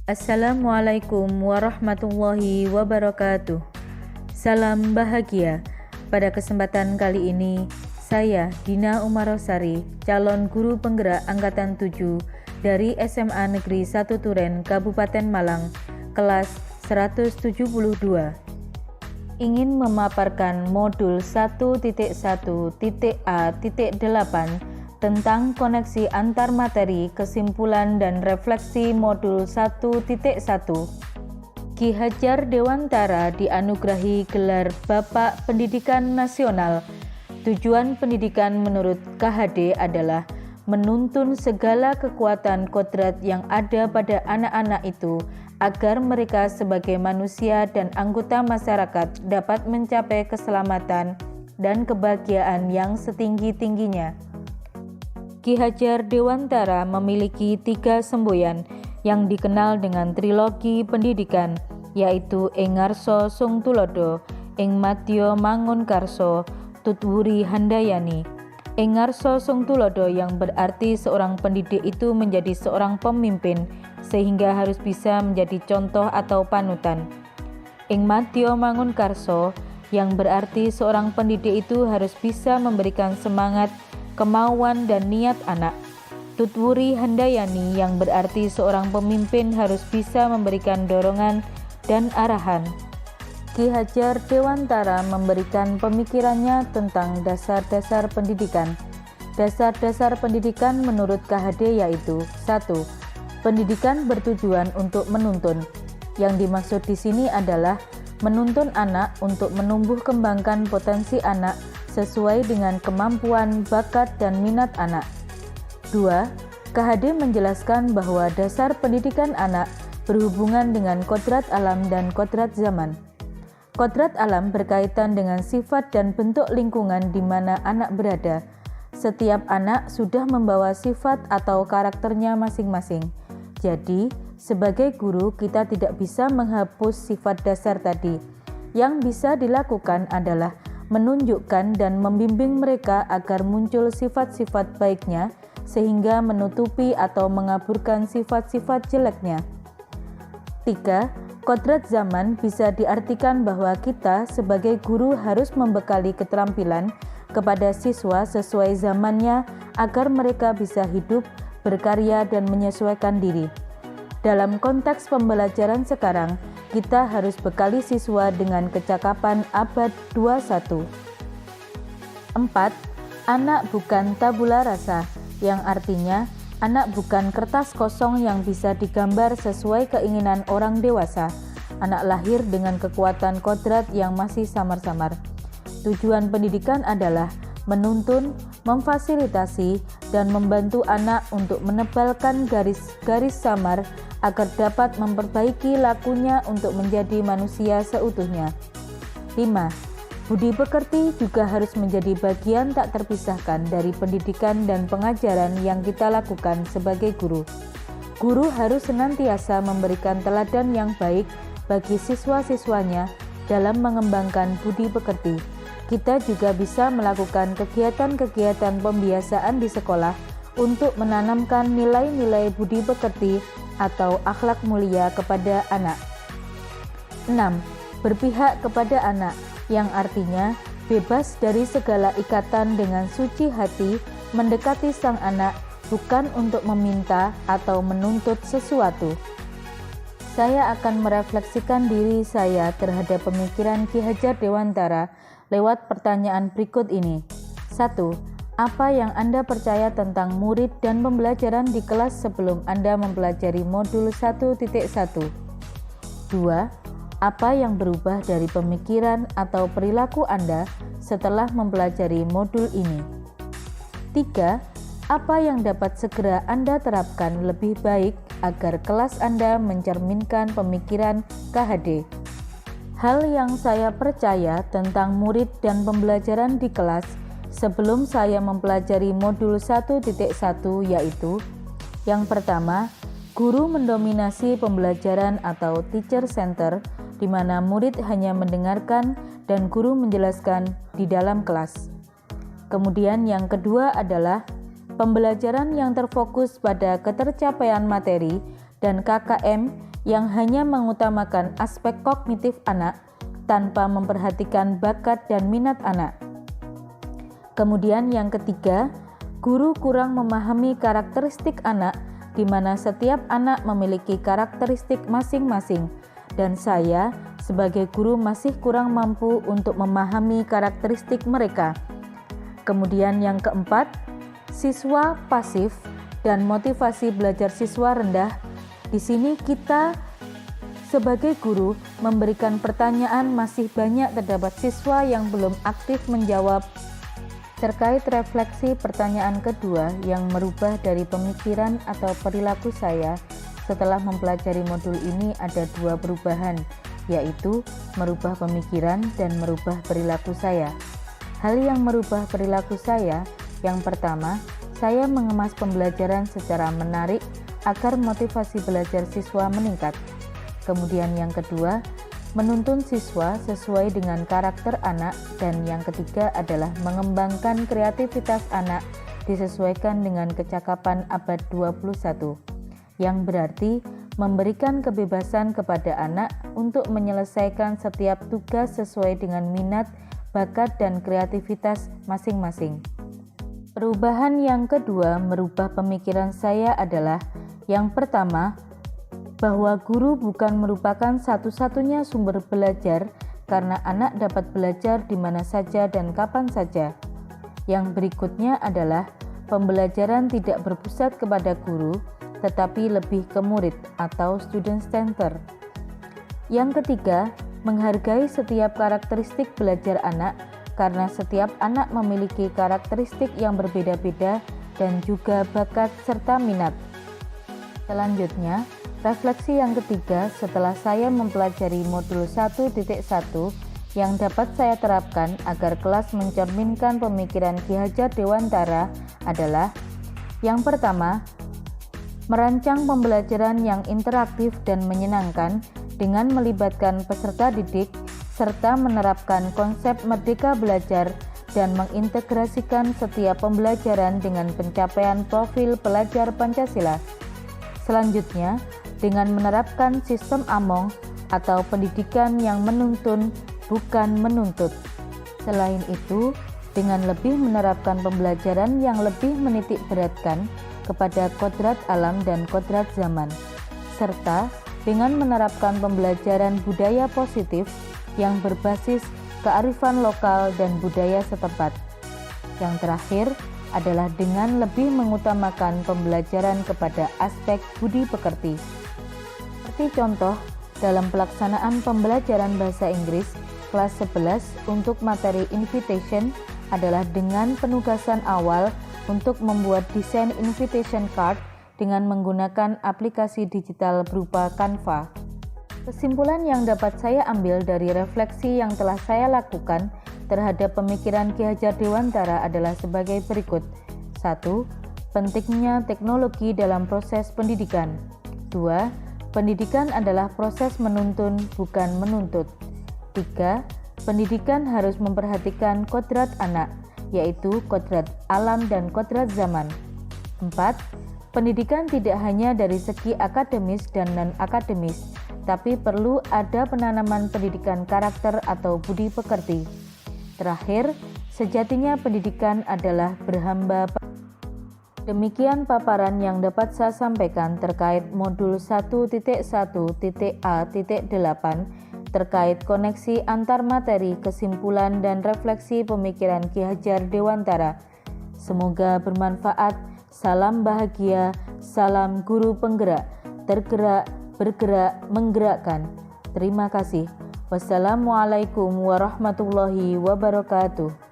Assalamualaikum warahmatullahi wabarakatuh. Salam bahagia. Pada kesempatan kali ini, saya Dina Umarosari, calon guru penggerak Angkatan 7 dari SMA Negeri 1 Turen, Kabupaten Malang, kelas 172. Ingin memaparkan modul 1.1.A.8 tentang koneksi antar materi, kesimpulan dan refleksi modul 1.1. Ki Hajar Dewantara dianugerahi gelar Bapak Pendidikan Nasional. Tujuan pendidikan menurut KHD adalah menuntun segala kekuatan kodrat yang ada pada anak-anak itu agar mereka sebagai manusia dan anggota masyarakat dapat mencapai keselamatan dan kebahagiaan yang setinggi-tingginya. Ki Hajar Dewantara memiliki 3 semboyan yang dikenal dengan trilogi pendidikan, yaitu Ing Ngarsa Sung Tulodo, Ing Madya Mangunkarsa, Tutwuri Handayani. Ing Ngarsa Sung Tulodo yang berarti seorang pendidik itu menjadi seorang pemimpin sehingga harus bisa menjadi contoh atau panutan. Ing Madya Mangunkarsa yang berarti seorang pendidik itu harus bisa memberikan semangat, kemauan dan niat anak. Tutwuri Handayani yang berarti seorang pemimpin harus bisa memberikan dorongan dan arahan. Ki Hajar Dewantara memberikan pemikirannya tentang dasar-dasar pendidikan. Dasar-dasar pendidikan menurut KHD yaitu 1. Pendidikan bertujuan untuk menuntun. Yang dimaksud di sini adalah menuntun anak untuk menumbuh kembangkan potensi anak sesuai dengan kemampuan, bakat, dan minat anak. 2. KHD menjelaskan bahwa dasar pendidikan anak berhubungan dengan kodrat alam dan kodrat zaman. Kodrat alam berkaitan dengan sifat dan bentuk lingkungan di mana anak berada. Setiap anak sudah membawa sifat atau karakternya masing-masing. Jadi, sebagai guru kita tidak bisa menghapus sifat dasar tadi. Yang bisa dilakukan adalah menunjukkan dan membimbing mereka agar muncul sifat-sifat baiknya sehingga menutupi atau mengaburkan sifat-sifat jeleknya. 3. Kodrat zaman bisa diartikan bahwa kita sebagai guru harus membekali keterampilan kepada siswa sesuai zamannya agar mereka bisa hidup, berkarya, dan menyesuaikan diri. Dalam konteks pembelajaran sekarang, kita harus bekali siswa dengan kecakapan abad 21. 4. Anak bukan tabula rasa, yang artinya anak bukan kertas kosong yang bisa digambar sesuai keinginan orang dewasa. Anak lahir dengan kekuatan kodrat yang masih samar-samar. Tujuan pendidikan adalah menuntun, memfasilitasi, dan membantu anak untuk menebalkan garis-garis samar agar dapat memperbaiki lakunya untuk menjadi manusia seutuhnya. 5. Budi pekerti juga harus menjadi bagian tak terpisahkan dari pendidikan dan pengajaran yang kita lakukan sebagai guru. Guru harus senantiasa memberikan teladan yang baik bagi siswa-siswanya dalam mengembangkan budi pekerti. Kita juga bisa melakukan kegiatan-kegiatan pembiasaan di sekolah untuk menanamkan nilai-nilai budi pekerti atau akhlak mulia kepada anak. 6. Berpihak kepada anak, yang artinya bebas dari segala ikatan dengan suci hati mendekati sang anak bukan untuk meminta atau menuntut sesuatu. Saya akan merefleksikan diri saya terhadap pemikiran Ki Hajar Dewantara lewat pertanyaan berikut ini. 1. Apa yang Anda percaya tentang murid dan pembelajaran di kelas sebelum Anda mempelajari modul 1.1? 2. Apa yang berubah dari pemikiran atau perilaku Anda setelah mempelajari modul ini? 3. Apa yang dapat segera Anda terapkan lebih baik agar kelas Anda mencerminkan pemikiran KHD? Hal yang saya percaya tentang murid dan pembelajaran di kelas sebelum saya mempelajari modul 1.1 yaitu: yang pertama, guru mendominasi pembelajaran atau teacher center, di mana murid hanya mendengarkan dan guru menjelaskan di dalam kelas. Kemudian yang kedua adalah pembelajaran yang terfokus pada ketercapaian materi dan KKM yang hanya mengutamakan aspek kognitif anak tanpa memperhatikan bakat dan minat anak. Kemudian yang ketiga, guru kurang memahami karakteristik anak di mana setiap anak memiliki karakteristik masing-masing dan saya sebagai guru masih kurang mampu untuk memahami karakteristik mereka. Kemudian yang keempat, siswa pasif dan motivasi belajar siswa rendah. Di sini kita sebagai guru memberikan pertanyaan masih banyak terdapat siswa yang belum aktif menjawab. Terkait refleksi pertanyaan kedua yang merubah dari pemikiran atau perilaku saya setelah mempelajari modul ini ada dua perubahan, yaitu merubah pemikiran dan merubah perilaku saya. Hal yang merubah perilaku saya, yang pertama, saya mengemas pembelajaran secara menarik agar motivasi belajar siswa meningkat. Kemudian yang kedua, menuntun siswa sesuai dengan karakter anak, dan yang ketiga adalah mengembangkan kreativitas anak disesuaikan dengan kecakapan abad 21, yang berarti memberikan kebebasan kepada anak untuk menyelesaikan setiap tugas sesuai dengan minat, bakat, dan kreativitas masing-masing. Perubahan yang kedua merubah pemikiran saya adalah yang pertama, bahwa guru bukan merupakan satu-satunya sumber belajar karena anak dapat belajar di mana saja dan kapan saja. Yang berikutnya adalah pembelajaran tidak berpusat kepada guru, tetapi lebih ke murid atau student center. Yang ketiga, menghargai setiap karakteristik belajar anak karena setiap anak memiliki karakteristik yang berbeda-beda dan juga bakat serta minat. Selanjutnya, refleksi yang ketiga setelah saya mempelajari modul 1.1 yang dapat saya terapkan agar kelas mencerminkan pemikiran Ki Hajar Dewantara adalah yang pertama, merancang pembelajaran yang interaktif dan menyenangkan dengan melibatkan peserta didik serta menerapkan konsep merdeka belajar dan mengintegrasikan setiap pembelajaran dengan pencapaian profil pelajar Pancasila. Selanjutnya, dengan menerapkan sistem AMONG atau pendidikan yang menuntun bukan menuntut. Selain itu, dengan lebih menerapkan pembelajaran yang lebih menitik beratkan kepada kodrat alam dan kodrat zaman, serta dengan menerapkan pembelajaran budaya positif yang berbasis kearifan lokal dan budaya setempat. Yang terakhir adalah dengan lebih mengutamakan pembelajaran kepada aspek budi pekerti. Seperti contoh, dalam pelaksanaan pembelajaran bahasa Inggris kelas 11 untuk materi invitation adalah dengan penugasan awal untuk membuat desain invitation card dengan menggunakan aplikasi digital berupa Canva. Kesimpulan yang dapat saya ambil dari refleksi yang telah saya lakukan terhadap pemikiran Ki Hajar Dewantara adalah sebagai berikut. 1. Pentingnya teknologi dalam proses pendidikan. 2. Pendidikan adalah proses menuntun, bukan menuntut. 3. Pendidikan harus memperhatikan kodrat anak, yaitu kodrat alam dan kodrat zaman. 4. Pendidikan tidak hanya dari segi akademis dan non-akademis, tapi perlu ada penanaman pendidikan karakter atau budi pekerti. Terakhir, sejatinya pendidikan adalah berhamba. Demikian paparan yang dapat saya sampaikan terkait modul 1.1.A.8 terkait koneksi antar materi, kesimpulan, dan refleksi pemikiran Ki Hajar Dewantara. Semoga bermanfaat. Salam bahagia, salam guru penggerak, tergerak, bergerak, menggerakkan. Terima kasih. Wassalamualaikum warahmatullahi wabarakatuh.